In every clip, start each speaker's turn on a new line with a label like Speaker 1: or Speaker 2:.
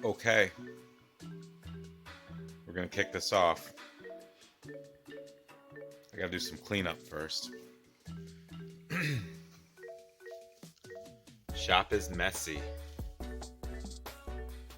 Speaker 1: Okay, we're gonna kick this off. I gotta do some cleanup first. Shop is messy.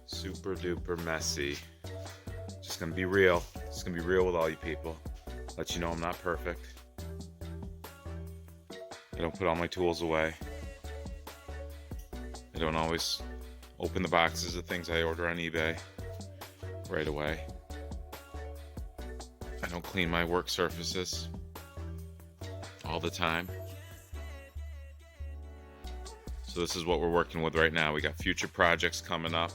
Speaker 1: Super duper messy. Just gonna be real. Just gonna be real with all you people. Let you know I'm not perfect. I don't put all my tools away. I don't always open the boxes of things I order on eBay right away. I don't clean my work surfaces all the time. So this is what we're working with right now. We got future projects coming up.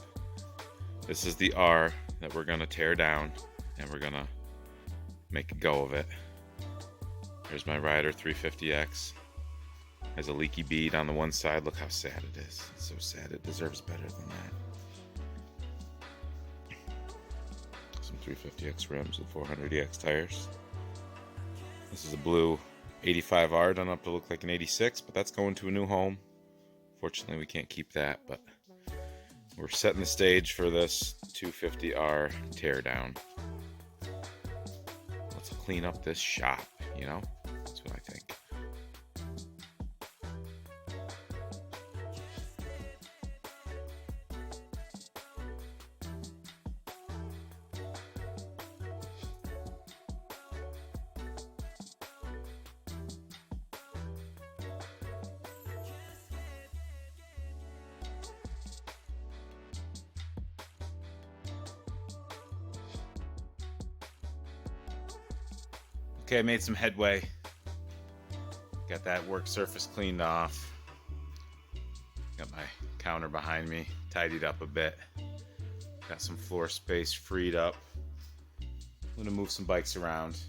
Speaker 1: This is the R that we're gonna tear down and we're gonna make a go of it. There's my Rider 350X. Has a leaky bead on the one side. Look how sad it is. It's so sad. It deserves better than that. Some 350X rims with 400EX tires. This is a blue 85R done up to look like an 86, but that's going to a new home. Fortunately, we can't keep that, but we're setting the stage for this 250R teardown. Let's clean up this shop, you know? That's what I think. Okay, I made some headway. Got that work surface cleaned off. Got my counter behind me, tidied up a bit. Got some floor space freed up. I'm gonna move some bikes around.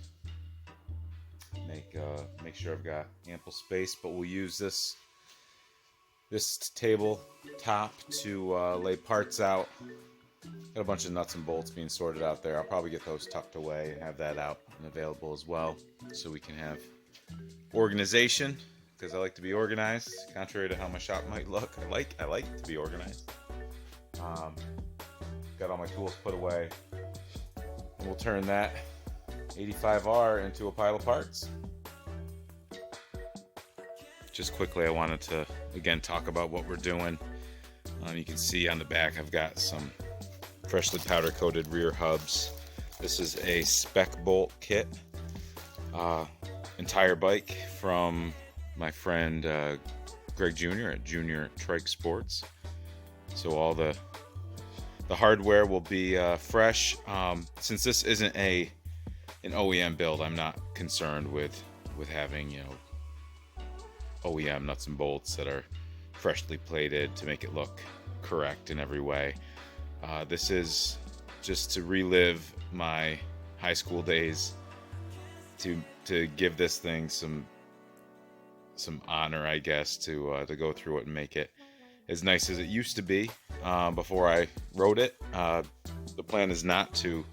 Speaker 1: Make sure I've got ample space, but we'll use this table top to lay parts out. Got a bunch of nuts and bolts being sorted out there. I'll probably get those tucked away and have that out and available as well, so we can have organization, because I like to be organized, contrary to how my shop might look. I like to be organized. Got all my tools put away, and we'll turn that 85R into a pile of parts. Just quickly, I wanted to again talk about what we're doing. You can see on the back I've got some freshly powder coated rear hubs. This is a spec bolt kit, entire bike from my friend Greg Jr. at Junior Trike Sports. So all the hardware will be fresh. Since this isn't an OEM build, I'm not concerned with having, you know, OEM nuts and bolts that are freshly plated to make it look correct in every way. This is just to relive my high school days, to give this thing some honor, I guess, to go through it and make it as nice as it used to be before I rode it. The plan is not to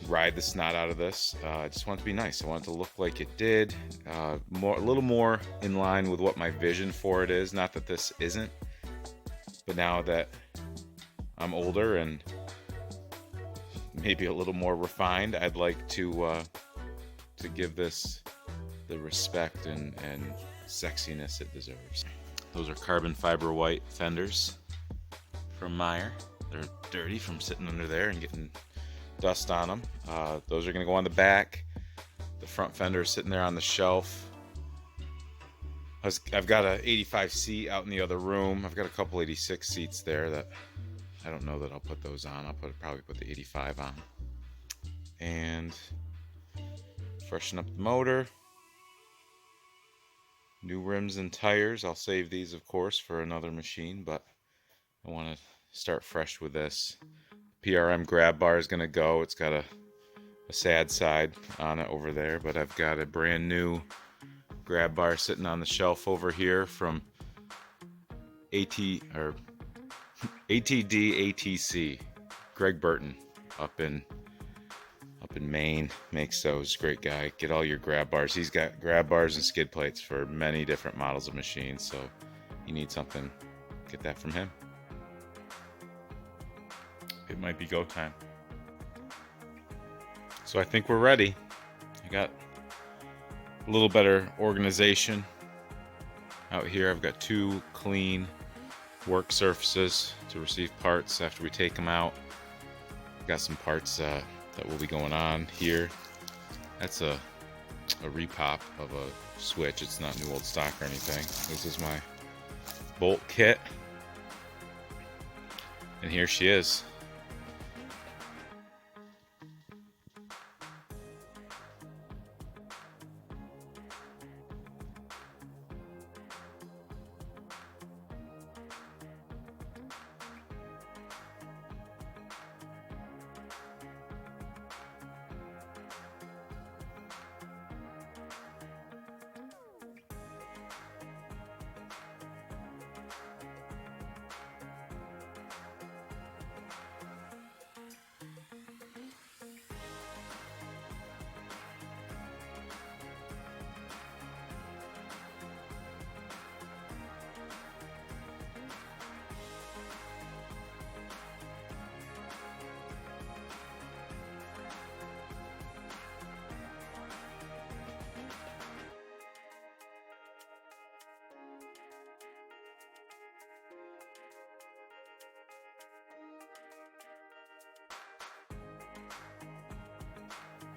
Speaker 1: ride the snot out of this. I just want it to be nice. I want it to look like it did, a little more in line with what my vision for it is. Not that this isn't, but now that I'm older and maybe a little more refined, I'd like to give this the respect and sexiness it deserves. Those are carbon fiber white fenders from Meyer. They're dirty from sitting under there and getting dust on them. Those are going to go on the back. The front fender is sitting there on the shelf. I've got a 85 seat out in the other room. I've got a couple 86 seats there that I don't know that I'll put those on. I'll probably put the 85 on. And freshen up the motor. New rims and tires. I'll save these, of course, for another machine, but I want to start fresh with this. PRM grab bar is going to go. It's got a sad side on it over there, but I've got a brand new grab bar sitting on the shelf over here from ATD ATC. Greg Burton up in Maine makes those. Great guy. Get all your grab bars. He's got grab bars and skid plates for many different models of machines, so you need something, get that from him. it might be go time. So I think we're ready. I got a little better organization out here. I've got 2 clean work surfaces to receive parts after we take them out. Got some parts that will be going on here. That's a repop of a switch. It's not new old stock or anything. This is my bolt kit. And here she is.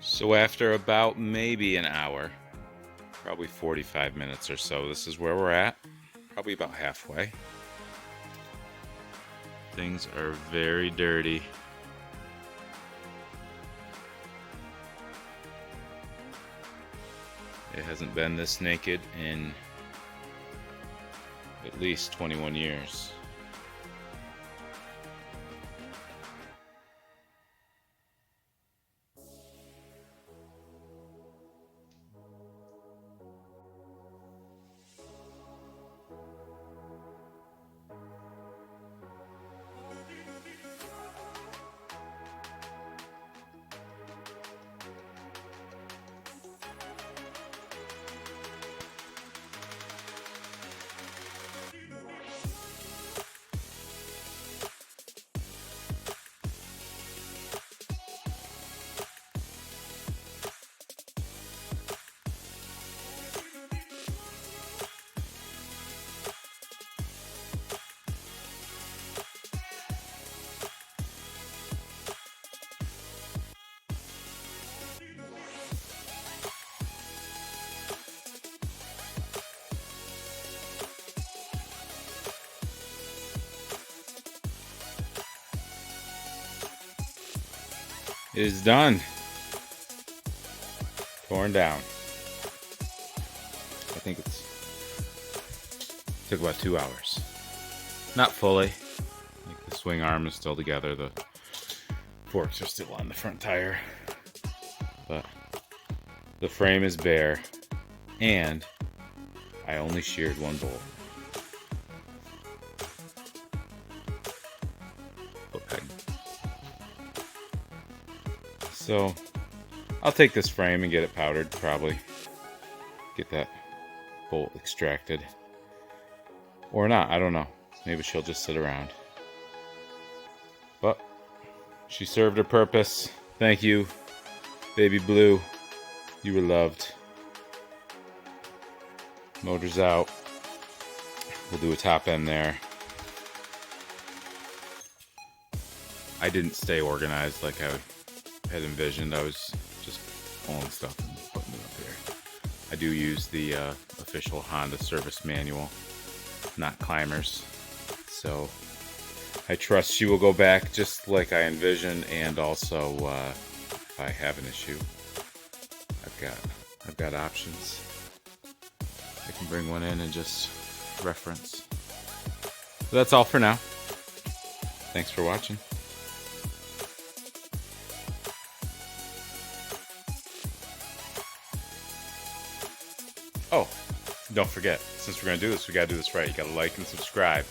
Speaker 1: So after about maybe an hour, probably 45 minutes or so, this is where we're at. Probably about halfway. Things are very dirty. It hasn't been this naked in at least 21 years. It is done. Torn down. I think took about 2 hours. Not fully. Like the swing arm is still together. The forks are still on the front tire. But the frame is bare. And I only sheared 1 bolt. So I'll take this frame and get it powdered, probably. Get that bolt extracted. Or not, I don't know. Maybe she'll just sit around. But she served her purpose. Thank you, Baby Blue. You were loved. Motor's out. We'll do a top end there. I didn't stay organized like I had envisioned. I was just pulling stuff and putting it up here. I do use the official Honda service manual, not Climbers. So I trust she will go back just like I envisioned, and also if I have an issue, I've got options. I can bring one in and just reference. So that's all for now. Thanks for watching. Oh, don't forget, since we're going to do this, we got to do this right. You got to like and subscribe.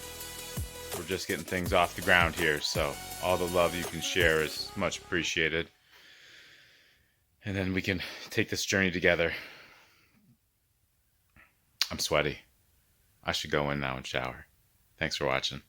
Speaker 1: We're just getting things off the ground here, so all the love you can share is much appreciated. And then we can take this journey together. I'm sweaty. I should go in now and shower. Thanks for watching.